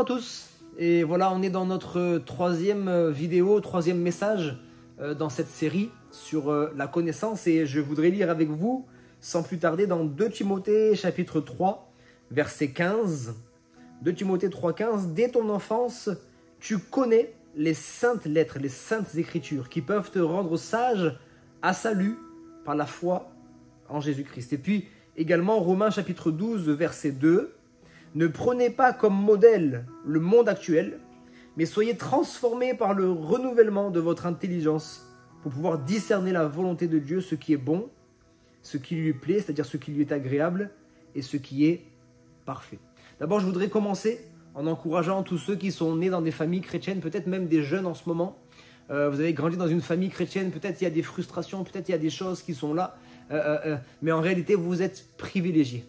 à tous. Et voilà, on est dans notre troisième vidéo, troisième message dans cette série sur la connaissance. Et je voudrais lire avec vous, sans plus tarder, dans 2 Timothée chapitre 3, verset 15. 2 Timothée 3, 15. Dès ton enfance, tu connais les saintes lettres, les saintes écritures qui peuvent te rendre sage à salut par la foi en Jésus-Christ. Et puis également Romains chapitre 12, verset 2. Ne prenez pas comme modèle le monde actuel, mais soyez transformés par le renouvellement de votre intelligence pour pouvoir discerner la volonté de Dieu, ce qui est bon, ce qui lui plaît, c'est-à-dire ce qui lui est agréable, et ce qui est parfait. D'abord, je voudrais commencer en encourageant tous ceux qui sont nés dans des familles chrétiennes, peut-être même des jeunes en ce moment. Vous avez grandi dans une famille chrétienne, peut-être il y a des frustrations, peut-être il y a des choses qui sont là, mais en réalité, vous êtes privilégiés.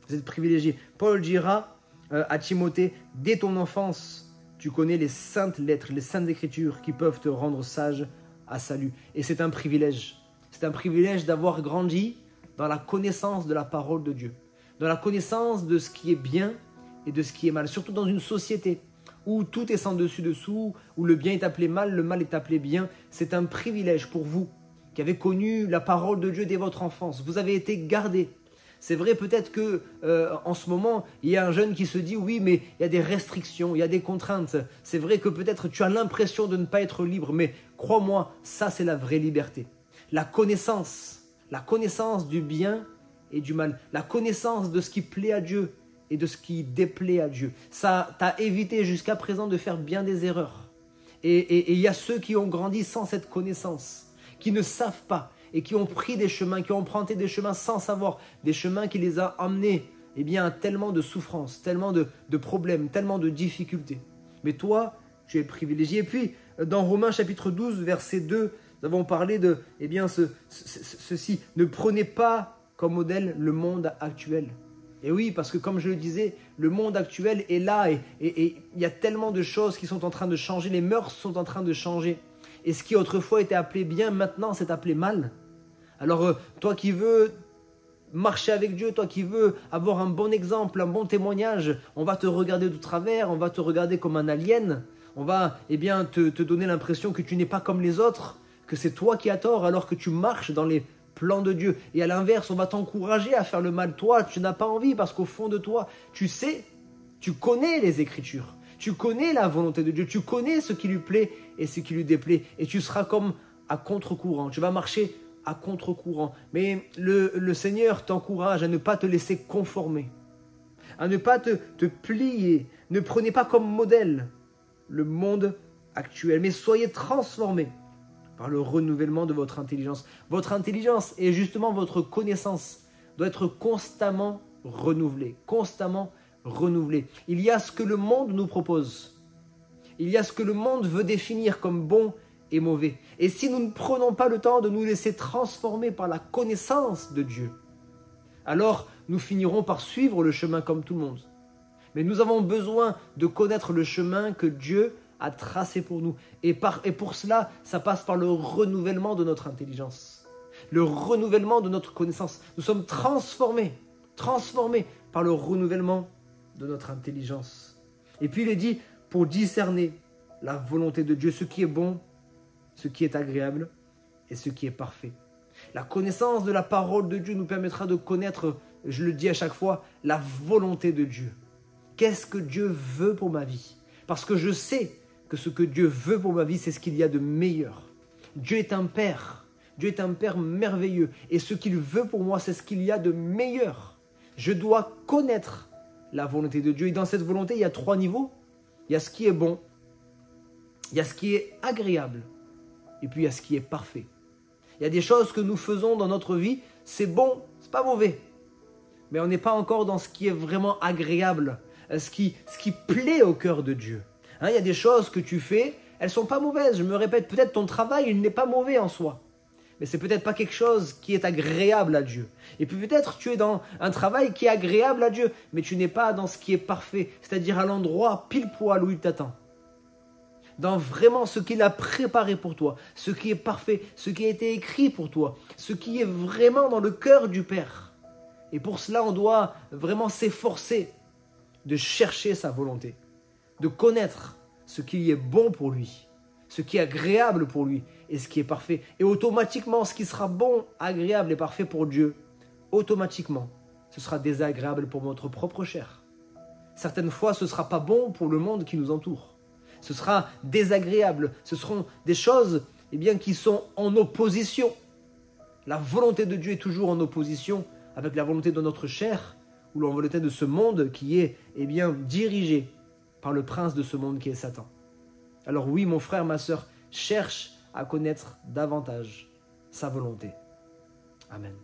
Vous êtes privilégié. Paul dira à Timothée, dès ton enfance, tu connais les saintes lettres, les saintes écritures qui peuvent te rendre sage à salut. Et c'est un privilège. C'est un privilège d'avoir grandi dans la connaissance de la parole de Dieu, dans la connaissance de ce qui est bien et de ce qui est mal. Surtout dans une société où tout est sans dessus-dessous, où le bien est appelé mal, le mal est appelé bien. C'est un privilège pour vous qui avez connu la parole de Dieu dès votre enfance. Vous avez été gardés. C'est vrai peut-être que en ce moment, il y a un jeune qui se dit oui, mais il y a des restrictions, il y a des contraintes. C'est vrai que peut-être tu as l'impression de ne pas être libre, mais crois-moi, ça c'est la vraie liberté. La connaissance du bien et du mal, la connaissance de ce qui plaît à Dieu et de ce qui déplaît à Dieu. Ça t'a évité jusqu'à présent de faire bien des erreurs. Et il y a ceux qui ont grandi sans cette connaissance, qui ne savent pas, et qui ont pris des chemins, qui ont emprunté des chemins sans savoir, des chemins qui les a amenés à tellement de souffrances, tellement de problèmes, tellement de difficultés. Mais toi, tu es privilégié. Et puis, dans Romains chapitre 12, verset 2, nous avons parlé de ceci. Ne prenez pas comme modèle le monde actuel. Et oui, parce que comme je le disais, le monde actuel est là et il y a tellement de choses qui sont en train de changer, les mœurs sont en train de changer. Et ce qui autrefois était appelé bien, maintenant c'est appelé mal. Alors toi qui veux marcher avec Dieu, toi qui veux avoir un bon exemple, un bon témoignage, on va te regarder de travers, on va te regarder comme un alien, on va te donner l'impression que tu n'es pas comme les autres, que c'est toi qui as tort alors que tu marches dans les plans de Dieu. Et à l'inverse, on va t'encourager à faire le mal. Toi, tu n'as pas envie parce qu'au fond de toi, tu sais, tu connais les Écritures. Tu connais la volonté de Dieu, tu connais ce qui lui plaît et ce qui lui déplaît. Et tu seras comme à contre-courant, tu vas marcher à contre-courant. Mais le Seigneur t'encourage à ne pas te laisser conformer, à ne pas te plier. Ne prenez pas comme modèle le monde actuel, mais soyez transformés par le renouvellement de votre intelligence. Votre intelligence et justement votre connaissance doit être constamment renouvelée, constamment renouvelé. Il y a ce que le monde nous propose. Il y a ce que le monde veut définir comme bon et mauvais. Et si nous ne prenons pas le temps de nous laisser transformer par la connaissance de Dieu, alors nous finirons par suivre le chemin comme tout le monde. Mais nous avons besoin de connaître le chemin que Dieu a tracé pour nous. Et pour cela, ça passe par le renouvellement de notre intelligence, le renouvellement de notre connaissance. Nous sommes transformés par le renouvellement de notre intelligence. Et puis il est dit, pour discerner la volonté de Dieu, ce qui est bon, ce qui est agréable et ce qui est parfait. La connaissance de la parole de Dieu nous permettra de connaître, je le dis à chaque fois, la volonté de Dieu. Qu'est-ce que Dieu veut pour ma vie? Parce que je sais que ce que Dieu veut pour ma vie, c'est ce qu'il y a de meilleur. Dieu est un Père. Dieu est un Père merveilleux. Et ce qu'il veut pour moi, c'est ce qu'il y a de meilleur. Je dois connaître la volonté de Dieu. Et dans cette volonté, il y a 3 niveaux. Il y a ce qui est bon, il y a ce qui est agréable, et puis il y a ce qui est parfait. Il y a des choses que nous faisons dans notre vie, c'est bon, c'est pas mauvais. Mais on n'est pas encore dans ce qui est vraiment agréable, ce qui plaît au cœur de Dieu. Il y a des choses que tu fais, elles sont pas mauvaises. Je me répète, peut-être ton travail, il n'est pas mauvais en soi. Mais c'est peut-être pas quelque chose qui est agréable à Dieu. Et puis peut-être tu es dans un travail qui est agréable à Dieu, mais tu n'es pas dans ce qui est parfait, c'est-à-dire à l'endroit pile poil où il t'attend. Dans vraiment ce qu'il a préparé pour toi, ce qui est parfait, ce qui a été écrit pour toi, ce qui est vraiment dans le cœur du Père. Et pour cela, on doit vraiment s'efforcer de chercher sa volonté. de connaître ce qui est bon pour lui, ce qui est agréable pour lui et ce qui est parfait. Et automatiquement, ce qui sera bon, agréable et parfait pour Dieu, automatiquement, ce sera désagréable pour notre propre chair. Certaines fois, ce ne sera pas bon pour le monde qui nous entoure. Ce sera désagréable. Ce seront des choses qui sont en opposition. La volonté de Dieu est toujours en opposition avec la volonté de notre chair ou la volonté de ce monde qui est dirigé par le prince de ce monde qui est Satan. Alors oui, mon frère, ma sœur, cherche à connaître davantage sa volonté. Amen.